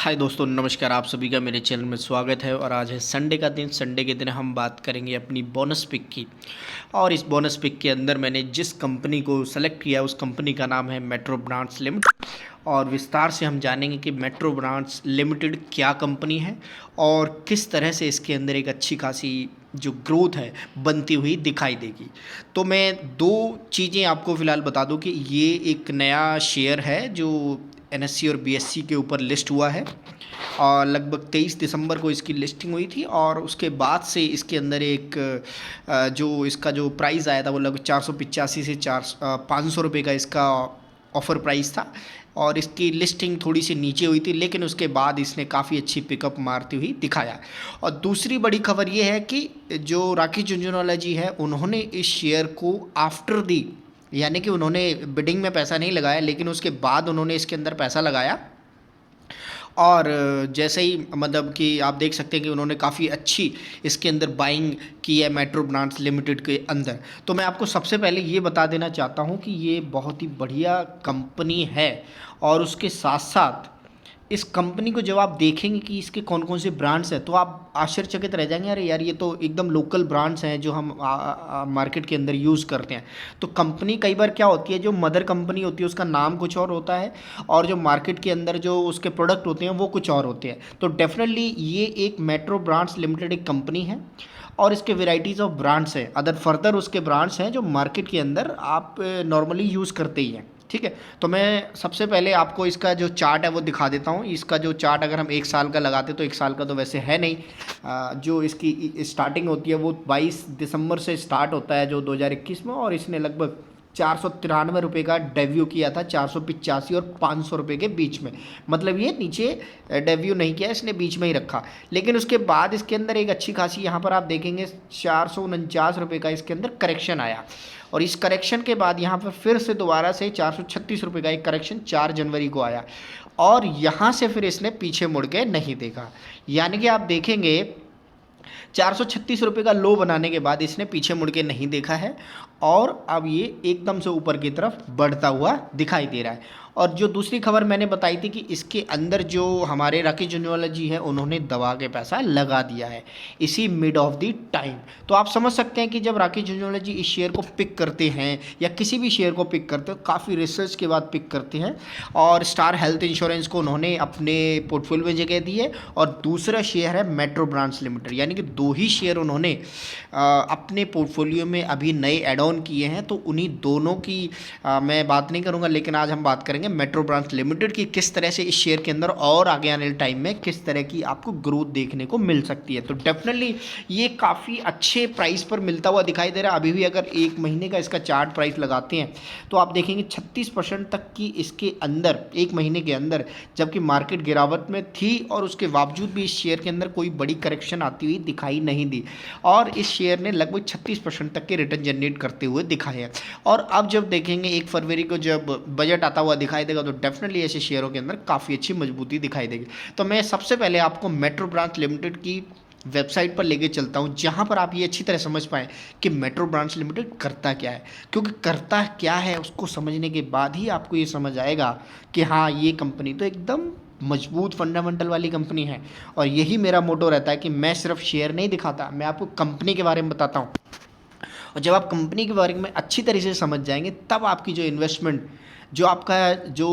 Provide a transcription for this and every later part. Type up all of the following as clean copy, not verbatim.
हाय दोस्तों, नमस्कार। आप सभी का मेरे चैनल में स्वागत है। और आज है संडे का दिन। संडे के दिन हम बात करेंगे अपनी बोनस पिक की। और इस बोनस पिक के अंदर मैंने जिस कंपनी को सेलेक्ट किया उस कंपनी का नाम है मेट्रो ब्रांड्स लिमिटेड। और विस्तार से हम जानेंगे कि मेट्रो ब्रांड्स लिमिटेड क्या कंपनी है और किस तरह से इसके अंदर एक अच्छी खासी जो ग्रोथ है बनती हुई दिखाई देगी। तो मैं दो चीज़ें आपको फ़िलहाल बता दूं कि ये एक नया शेयर है जो एनएससी और बीएससी के ऊपर लिस्ट हुआ है। और लगभग 23 दिसंबर को इसकी लिस्टिंग हुई थी। और उसके बाद से इसके अंदर एक जो इसका जो प्राइस आया था वो लगभग 485 से 500 रुपये का इसका ऑफ़र प्राइस था। और इसकी लिस्टिंग थोड़ी सी नीचे हुई थी, लेकिन उसके बाद इसने काफ़ी अच्छी पिकअप मारती हुई दिखाया। और दूसरी बड़ी खबर ये है कि जो राकेश झुनझुनवाला जी है उन्होंने इस शेयर को आफ्टर दी, यानी कि उन्होंने बिडिंग में पैसा नहीं लगाया, लेकिन उसके बाद उन्होंने इसके अंदर पैसा लगाया। और जैसे ही मतलब कि आप देख सकते हैं कि उन्होंने काफ़ी अच्छी इसके अंदर बाइंग की है मेट्रो ब्रांड्स लिमिटेड के अंदर। तो मैं आपको सबसे पहले ये बता देना चाहता हूँ कि ये बहुत ही बढ़िया कंपनी है। और उसके साथ साथ इस कंपनी को जब आप देखेंगे कि इसके कौन कौन से ब्रांड्स हैं तो आप आश्चर्यचकित रह जाएंगे, अरे यार ये तो एकदम लोकल ब्रांड्स हैं जो हम मार्केट के अंदर यूज़ करते हैं। तो कंपनी कई बार क्या होती है, जो मदर कंपनी होती है उसका नाम कुछ और होता है और जो मार्केट के अंदर जो उसके प्रोडक्ट होते हैं वो कुछ और होते हैं। तो डेफिनेटली ये एक मेट्रो ब्रांड्स लिमिटेड एक कंपनी है और इसके वेराइटीज़ ऑफ ब्रांड्स हैं। अदर फर्दर उसके ब्रांड्स हैं जो मार्केट के अंदर आप नॉर्मली यूज़ करते ही हैं। ठीक है, तो मैं सबसे पहले आपको इसका जो चार्ट है वो दिखा देता हूँ। इसका जो चार्ट अगर हम एक साल का लगाते तो एक साल का तो वैसे है नहीं। जो इसकी स्टार्टिंग होती है वो 22 दिसंबर से स्टार्ट होता है जो 2021 में। और इसने लगभग 493 रुपये का डेब्यू किया था, 485 और 500 रुपये के बीच में। मतलब ये नीचे डेब्यू नहीं किया, इसने बीच में ही रखा। लेकिन उसके बाद इसके अंदर एक अच्छी खासी यहाँ पर आप देखेंगे 449 रुपये का इसके अंदर करेक्शन आया। और इस करेक्शन के बाद यहाँ पर फिर से दोबारा से 436 रुपये का एक करेक्शन 4 जनवरी को आया। और यहाँ से फिर इसने पीछे मुड़ के नहीं देखा, यानी कि आप देखेंगे 436 रुपये का लो बनाने के बाद इसने पीछे मुड़ के नहीं देखा है। और अब ये एकदम से ऊपर की तरफ बढ़ता हुआ दिखाई दे रहा है। और जो दूसरी खबर मैंने बताई थी कि इसके अंदर जो हमारे राकेश झुनझुनवाला जी हैं उन्होंने दबा के पैसा लगा दिया है इसी मिड ऑफ द टाइम। तो आप समझ सकते हैं कि जब राकेश झुनझुनवाला जी इस शेयर को पिक करते हैं या किसी भी शेयर को पिक करते हैं काफ़ी रिसर्च के बाद पिक करते हैं। और स्टार हेल्थ इंश्योरेंस को उन्होंने अपने पोर्टफोलियो में जगह दी है और दूसरा शेयर है मेट्रो ब्रांड्स लिमिटेड, यानी कि दो ही शेयर उन्होंने अपने पोर्टफोलियो में अभी नए एड ऑन किए हैं। तो उन्हीं दोनों की मैं बात नहीं करूंगा, लेकिन आज हम बात करेंगे मेट्रो ब्रांड्स लिमिटेड की किस तरह से इस शेयर के अंदर और आगे आने वाले टाइम में किस तरह की आपको ग्रोथ देखने को मिल सकती है। तो डेफिनेटली ये काफ़ी अच्छे प्राइस पर मिलता हुआ दिखाई दे रहा है। अभी भी अगर एक महीने का इसका चार्ट प्राइस लगाते हैं तो आप देखेंगे 36% तक की इसके अंदर एक महीने के अंदर, जबकि मार्केट गिरावट में थी और उसके बावजूद भी इस शेयर के अंदर कोई बड़ी करेक्शन आती हुई दिखाई नहीं दी। और इस शेयर ने लगभग 36% तक के रिटर्न जनरेट करते हुए दिखाए हैं। और अब जब देखेंगे 1 फरवरी को जब बजट आता हुआ दिखाई देगा तो डेफिनेटली ऐसे शेयरों के अंदर काफ़ी अच्छी मजबूती दिखाई देगी। तो मैं सबसे पहले आपको मेट्रो ब्रांड्स लिमिटेड की वेबसाइट पर लेके चलता हूँ जहाँ पर आप ये अच्छी तरह समझ पाएँ कि मेट्रो ब्रांड्स लिमिटेड करता क्या है। क्योंकि करता क्या है उसको समझने के बाद ही आपको ये समझ आएगा कि हाँ ये कंपनी तो एकदम मजबूत फंडामेंटल वाली कंपनी है। और यही मेरा मोटो रहता है कि मैं सिर्फ शेयर नहीं दिखाता, मैं आपको कंपनी के बारे में बताता हूँ। और जब आप कंपनी के बारे में अच्छी तरीके से समझ जाएंगे तब आपकी जो इन्वेस्टमेंट जो आपका जो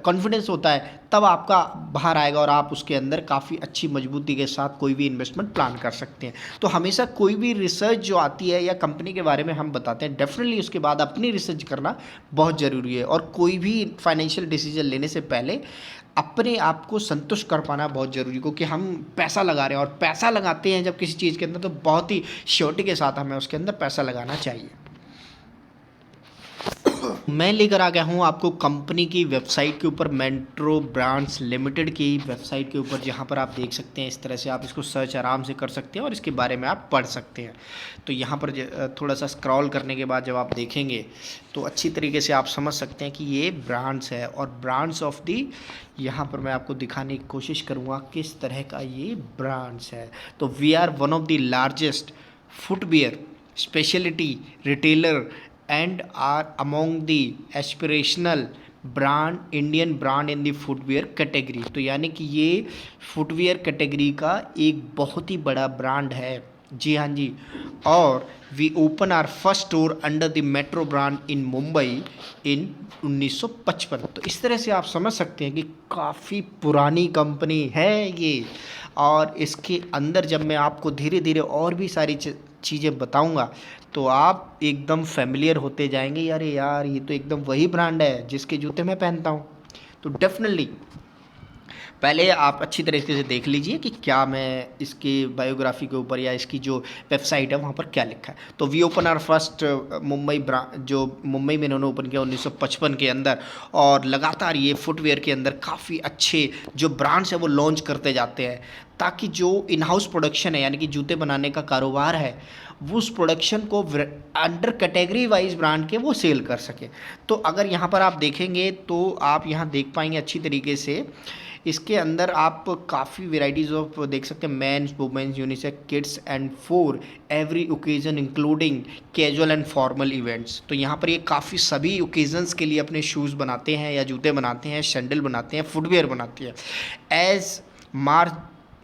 कॉन्फिडेंस होता है तब आपका बाहर आएगा और आप उसके अंदर काफ़ी अच्छी मजबूती के साथ कोई भी इन्वेस्टमेंट प्लान कर सकते हैं। तो हमेशा कोई भी रिसर्च जो आती है या कंपनी के बारे में हम बताते हैं डेफिनेटली उसके बाद अपनी रिसर्च करना बहुत ज़रूरी है। और कोई भी फाइनेंशियल डिसीजन लेने से पहले अपने आप को संतुष्ट कर पाना बहुत ज़रूरी, क्योंकि हम पैसा लगा रहे हैं और पैसा लगाते हैं जब किसी चीज़ के अंदर तो बहुत ही श्योरिटी के साथ हमें उसके अंदर पैसा लगाना चाहिए। मैं लेकर आ गया हूँ आपको कंपनी की वेबसाइट के ऊपर, मेट्रो ब्रांड्स लिमिटेड की वेबसाइट के ऊपर, जहाँ पर आप देख सकते हैं इस तरह से आप इसको सर्च आराम से कर सकते हैं और इसके बारे में आप पढ़ सकते हैं। तो यहाँ पर थोड़ा सा स्क्रॉल करने के बाद जब आप देखेंगे तो अच्छी तरीके से आप समझ सकते हैं कि ये ब्रांड्स है। और ब्रांड्स ऑफ दी यहाँ पर मैं आपको दिखाने की कोशिश करूँगा किस तरह का ये ब्रांड्स है। तो we are one of the largest footwear speciality retailer and are among the aspirational brand, Indian brand in the footwear category. तो यानी कि ये फुटवियर कैटेगरी का एक बहुत ही बड़ा ब्रांड है। जी हाँ जी। और we open our first store under the Metro brand in Mumbai in 1955। तो इस तरह से आप समझ सकते हैं कि काफ़ी पुरानी कंपनी है ये। और इसके अंदर जब मैं आपको धीरे धीरे और भी सारी चीज़ें बताऊंगा तो आप एकदम फेमिलियर होते जाएंगे, अरे यार ये तो एकदम वही ब्रांड है जिसके जूते मैं पहनता हूँ। तो डेफिनेटली पहले आप अच्छी तरीके से देख लीजिए कि क्या मैं इसके बायोग्राफी के ऊपर या इसकी जो वेबसाइट है वहाँ पर क्या लिखा है। तो we open our first Mumbai जो मुंबई में इन्होंने ओपन किया 1955 के अंदर, और लगातार ये फुटवेयर के अंदर काफ़ी अच्छे जो ब्रांड्स है वो लॉन्च करते जाते हैं, ताकि जो इन हाउस प्रोडक्शन है यानी कि जूते बनाने का कारोबार है वो उस प्रोडक्शन को अंडर कैटेगरी वाइज ब्रांड के वो सेल कर सके। तो अगर यहाँ पर आप देखेंगे तो आप यहाँ देख पाएंगे अच्छी तरीके से, इसके अंदर आप काफ़ी वेराइटीज़ ऑफ देख सकते हैं, men's, women's, unisex, kids and for every occasion including casual and formal events. तो यहाँ पर ये काफ़ी सभी ओकेजन्स के लिए अपने शूज़ बनाते हैं या जूते बनाते हैं, सैंडल बनाते हैं, फुटवेयर बनाती है। As March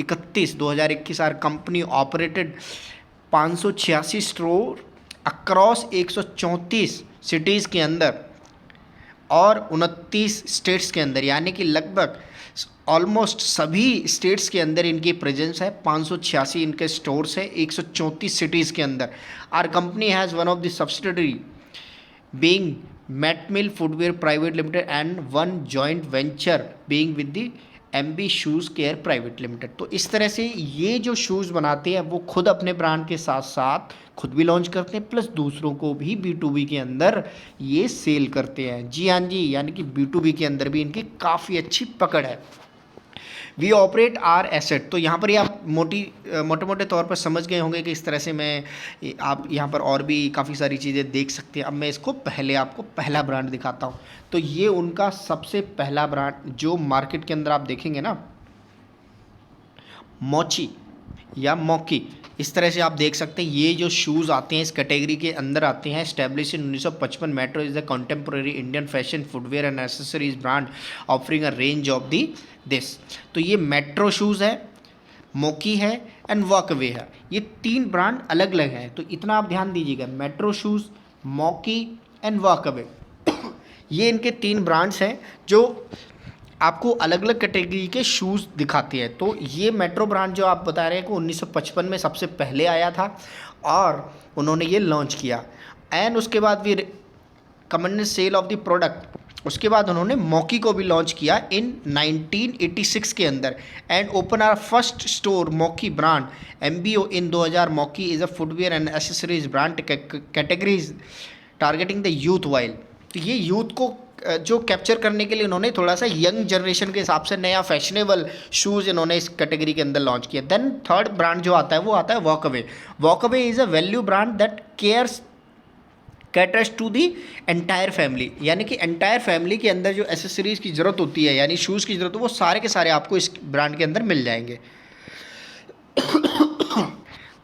31, 2021 our company operated 586 store across 134 cities के अंदर और 29 स्टेट्स के अंदर, यानी कि लगभग ऑलमोस्ट सभी स्टेट्स के अंदर इनकी प्रेजेंस है। 586 इनके स्टोर्स है 134 सिटीज़ के अंदर। Our company has one of the subsidiary being Metmill footwear private limited and one joint venture being with the MB shoes care private limited. तो इस तरह से ये जो शूज़ बनाते हैं वो खुद अपने ब्रांड के साथ साथ खुद भी लॉन्च करते हैं, प्लस दूसरों को भी B2B के अंदर ये सेल करते हैं। जी हाँ जी, यानी कि B2B के अंदर भी इनकी काफ़ी अच्छी पकड़ है। We operate our asset. तो यहाँ पर ही आप मोटे मोटे तौर पर समझ गए होंगे कि इस तरह से मैं आप यहाँ पर और भी काफ़ी सारी चीज़ें देख सकते हैं। अब मैं इसको पहले आपको पहला ब्रांड दिखाता हूँ। तो ये उनका सबसे पहला ब्रांड जो मार्केट के अंदर आप देखेंगे ना, मोची या मॉकी, इस तरह से आप देख सकते हैं। ये जो शूज़ आते हैं इस कैटेगरी के अंदर आते हैं। Establish in 1955, metro is the contemporary Indian fashion footwear and accessories brand offering a range of the this. तो ये मेट्रो शूज़ है, मोकी है एंड वॉकवे है। ये तीन ब्रांड अलग अलग हैं, तो इतना आप ध्यान दीजिएगा। Metro shoes, Mochi and Walkway ये इनके तीन ब्रांड्स हैं जो आपको अलग अलग कैटेगरी के शूज़ दिखाती है। तो ये मेट्रो ब्रांड जो आप बता रहे हैं कि 1955 में सबसे पहले आया था और उन्होंने ये लॉन्च किया। एंड उसके बाद भी commence sale of the product, उसके बाद उन्होंने मॉकी को भी लॉन्च किया इन 1986 के अंदर and open our first store Mochi brand MBO in 2000। Mochi is a footwear and accessories brand categories targeting the youth while. तो ये यूथ को जो कैप्चर करने के लिए उन्होंने थोड़ा सा यंग जनरेशन के हिसाब से नया फैशनेबल शूज़ इन्होंने इस कैटेगरी के अंदर लॉन्च किया। देन थर्ड ब्रांड जो आता है वो आता है Walkway. Walkway is a value brand that caters to the entire family, यानी कि एंटायर फैमिली के अंदर जो एसेसरीज की ज़रूरत होती है यानी शूज़ की ज़रूरत हो वो सारे के सारे आपको इस ब्रांड के अंदर मिल जाएंगे।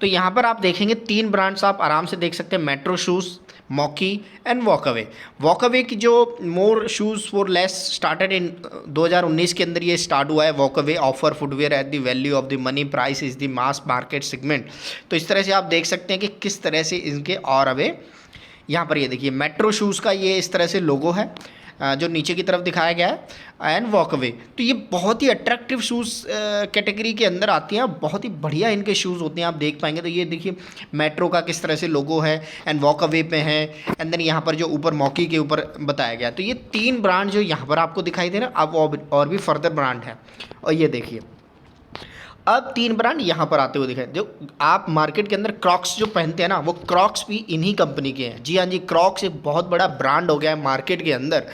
तो यहाँ पर आप देखेंगे तीन ब्रांड्स आप आराम से देख सकते हैं, Metro shoes, Mochi and Walkway. Walkway की जो more shoes for less started in 2019 के अंदर ये स्टार्ट हुआ है। Walkway offer footwear at the value of the money, price is the mass market segment. तो इस तरह से आप देख सकते हैं कि किस तरह से इनके और अवे यहाँ पर ये देखिए मेट्रो शूज़ का ये इस तरह से लोगो है जो नीचे की तरफ दिखाया गया है एंड वॉकअवे। तो ये बहुत ही अट्रैक्टिव शूज़ कैटेगरी के अंदर आती हैं, बहुत ही बढ़िया इनके शूज़ होते हैं, आप देख पाएंगे। तो ये देखिए मेट्रो का किस तरह से लोगो है एंड वॉकअवे पे है एंड देन यहाँ पर जो ऊपर मॉकी के ऊपर बताया गया। तो ये तीन ब्रांड जो यहाँ पर आपको दिखाई दे रहे हैं, अब और भी फर्दर ब्रांड हैं। और ये देखिए अब तीन ब्रांड यहाँ पर आते हुए दिखाई। जो आप मार्केट के अंदर क्रॉक्स जो पहनते हैं ना, वो क्रॉक्स भी इन्हीं कंपनी के हैं। जी हाँ जी, क्रॉक्स एक बहुत बड़ा ब्रांड हो गया है मार्केट के अंदर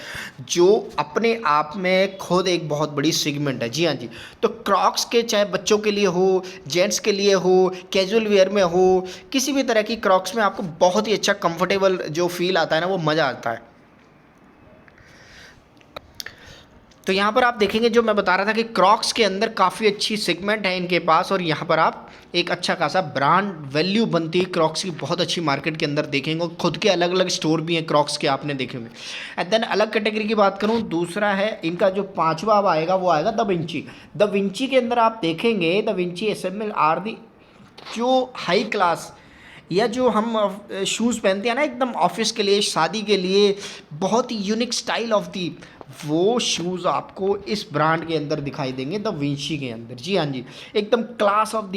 जो अपने आप में खुद एक बहुत बड़ी सेगमेंट है। जी हाँ जी, तो क्रॉक्स के चाहे बच्चों के लिए हो, जेंट्स के लिए हो, कैजुअल वेयर में हो, किसी भी तरह की क्रॉक्स में आपको बहुत ही अच्छा कंफर्टेबल जो फील आता है ना, वो मज़ा आता है। तो यहाँ पर आप देखेंगे जो मैं बता रहा था कि क्रॉक्स के अंदर काफ़ी अच्छी सेगमेंट है इनके पास, और यहाँ पर आप एक अच्छा खासा ब्रांड वैल्यू बनती है क्रॉक्स की, बहुत अच्छी मार्केट के अंदर देखेंगे। खुद के अलग अलग स्टोर भी हैं क्रॉक्स के, आपने देखे होंगे। एंड देन अलग कैटेगरी की बात करूँ, दूसरा है इनका जो पाँचवा अब आएगा वो आएगा द विंची। द विंची के अंदर आप देखेंगे द विंची एसेंबल आर दी, जो हाई क्लास या जो हम शूज़ पहनते हैं ना एकदम ऑफिस के लिए, शादी के लिए, बहुत ही यूनिक स्टाइल ऑफ दी, वो शूज़ आपको इस ब्रांड के अंदर दिखाई देंगे द विंची के अंदर। जी हाँ जी, एकदम class of the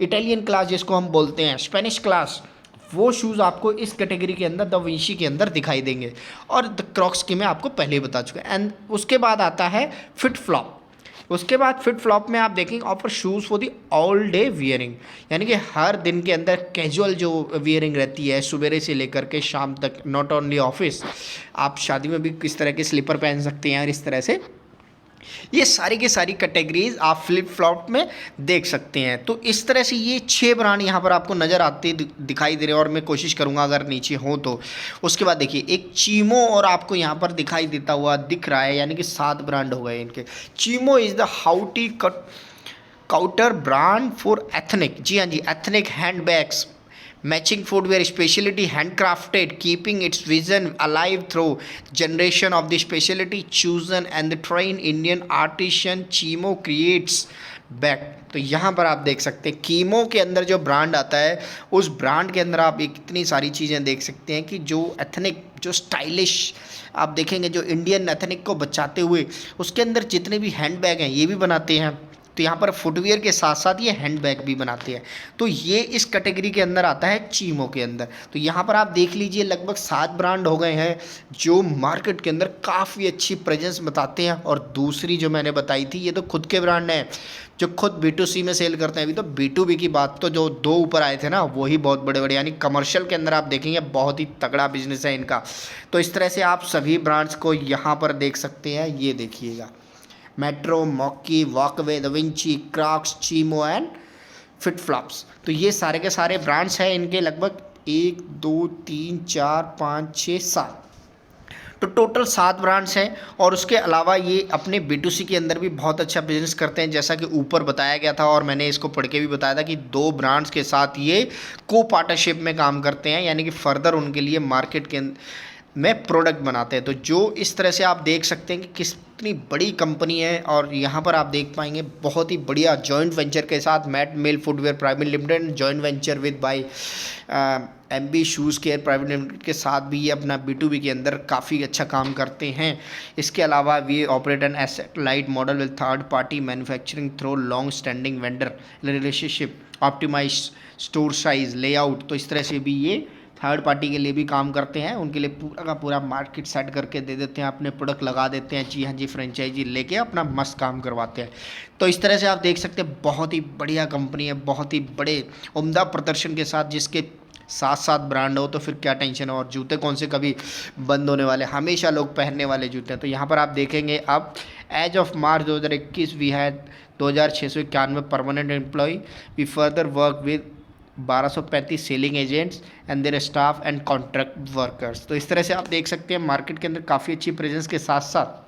Italian class जिसको हम बोलते हैं, स्पेनिश क्लास, वो शूज़ आपको इस कैटेगरी के अंदर द विंची के अंदर दिखाई देंगे। और द क्रॉक्स की मैं आपको पहले ही बता चुका। एंड उसके बाद आता है फिट फ्लॉप। उसके बाद फिट फ्लॉप में आप देखेंगे offer shoes for the all day wearing, यानी कि हर दिन के अंदर कैजुअल जो वियरिंग रहती है सुबह से लेकर के शाम तक, नॉट ओनली ऑफिस, आप शादी में भी किस तरह के स्लीपर पहन सकते हैं, और इस तरह से ये सारी की सारी कैटेगरीज आप फ्लिप फ्लॉप में देख सकते हैं। तो इस तरह से ये 6 ब्रांड यहाँ पर आपको नज़र आते दिखाई दे रहे हैं, और मैं कोशिश करूँगा अगर नीचे हो तो। उसके बाद देखिए एक चीमो और आपको यहाँ पर दिखाई देता हुआ दिख रहा है, यानी कि 7 ब्रांड हो गए इनके। Cheemo is the haute couture brand for ethnic, जी हाँ जी, ethnic handbags, matching footwear, speciality handcrafted, keeping its vision alive through generation of the speciality chosen and the trained Indian artisan Cheemo creates back. तो यहाँ पर आप देख सकते हैं कीमो के अंदर जो ब्रांड आता है, उस ब्रांड के अंदर आप इतनी सारी चीज़ें देख सकते हैं कि जो एथनिक, जो स्टाइलिश आप देखेंगे, जो इंडियन एथनिक को बचाते हुए उसके अंदर जितने भी हैंड बैग हैं ये भी बनाते हैं। तो यहाँ पर फुटवियर के साथ साथ ये हैंड बैग भी बनाते हैं। तो ये इस कैटेगरी के अंदर आता है चीमो के अंदर। तो यहाँ पर आप देख लीजिए लगभग 7 ब्रांड हो गए हैं जो मार्केट के अंदर काफ़ी अच्छी प्रेजेंस बताते हैं। और दूसरी जो मैंने बताई थी ये तो खुद के ब्रांड हैं जो खुद B2C में सेल करते हैं। अभी तो B2B की बात तो जो 2 ऊपर आए थे ना वही बहुत बड़े बड़े, यानी कमर्शियल के अंदर आप देखेंगे बहुत ही तगड़ा बिजनेस है इनका। तो इस तरह से आप सभी ब्रांड्स को यहाँ पर देख सकते हैं। ये देखिएगा मेट्रो, मॉकी, वॉकवे, द विंची, क्रॉक्स, चीमो एंड फिट फ्लॉप्स। तो ये सारे के सारे ब्रांड्स हैं इनके, लगभग 1 2 3 4 5 6 7, तो टोटल 7 ब्रांड्स हैं। और उसके अलावा ये अपने B2C के अंदर भी बहुत अच्छा बिजनेस करते हैं, जैसा कि ऊपर बताया गया था और मैंने इसको पढ़ के भी बताया था कि 2 ब्रांड्स के साथ ये को पार्टनरशिप में काम करते हैं, यानी कि फर्दर उनके लिए मार्केट के में प्रोडक्ट बनाते हैं। तो जो इस तरह से आप देख सकते हैं कि कितनी बड़ी कंपनी है। और यहाँ पर आप देख पाएंगे बहुत ही बढ़िया जॉइंट वेंचर के साथ Metmill footwear private limited, joint venture with by MB shoes care private limited के साथ भी ये अपना B2B के अंदर काफ़ी अच्छा काम करते हैं। इसके अलावा we operate an asset light model with third party manufacturing through long standing vendor relationship, optimize store size layout. तो इस तरह से भी ये थर्ड पार्टी के लिए भी काम करते हैं, उनके लिए पूरा का पूरा मार्केट सेट करके दे देते हैं, अपने प्रोडक्ट लगा देते हैं। जी हाँ जी, फ्रेंचाइजी लेके अपना मस्त काम करवाते हैं। तो इस तरह से आप देख सकते हैं बहुत ही बढ़िया कंपनी है, बहुत ही बड़े उम्दा प्रदर्शन के साथ, जिसके 7 ब्रांड हो तो फिर क्या टेंशन है। और जूते कौन से कभी बंद होने वाले, हमेशा लोग पहनने वाले जूते हैं। तो यहाँ पर आप देखेंगे अब as of March 2021 we had 2691 permanent employ. We further work with 1235 selling agents and their staff and contract workers. तो इस तरह से आप देख सकते हैं मार्केट के अंदर काफ़ी अच्छी प्रेजेंस के साथ साथ,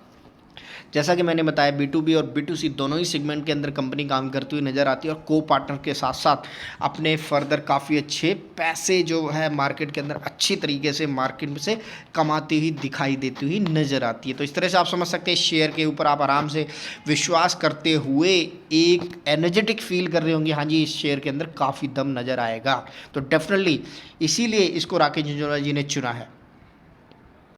जैसा कि मैंने बताया B2B और B2C दोनों ही सेगमेंट के अंदर कंपनी काम करती हुई नज़र आती है। और को पार्टनर के साथ साथ अपने फर्दर काफ़ी अच्छे पैसे जो है मार्केट के अंदर अच्छी तरीके से मार्केट में से कमाती हुई दिखाई देती हुई नज़र आती है। तो इस तरह से आप समझ सकते हैं शेयर के ऊपर आप आराम से विश्वास करते हुए एक एनर्जेटिक फील कर रहे होंगे, हाँ जी इस शेयर के अंदर काफ़ी दम नज़र आएगा। तो डेफिनेटली इसीलिए इसको राकेश झुंझुनवाला जी ने चुना है।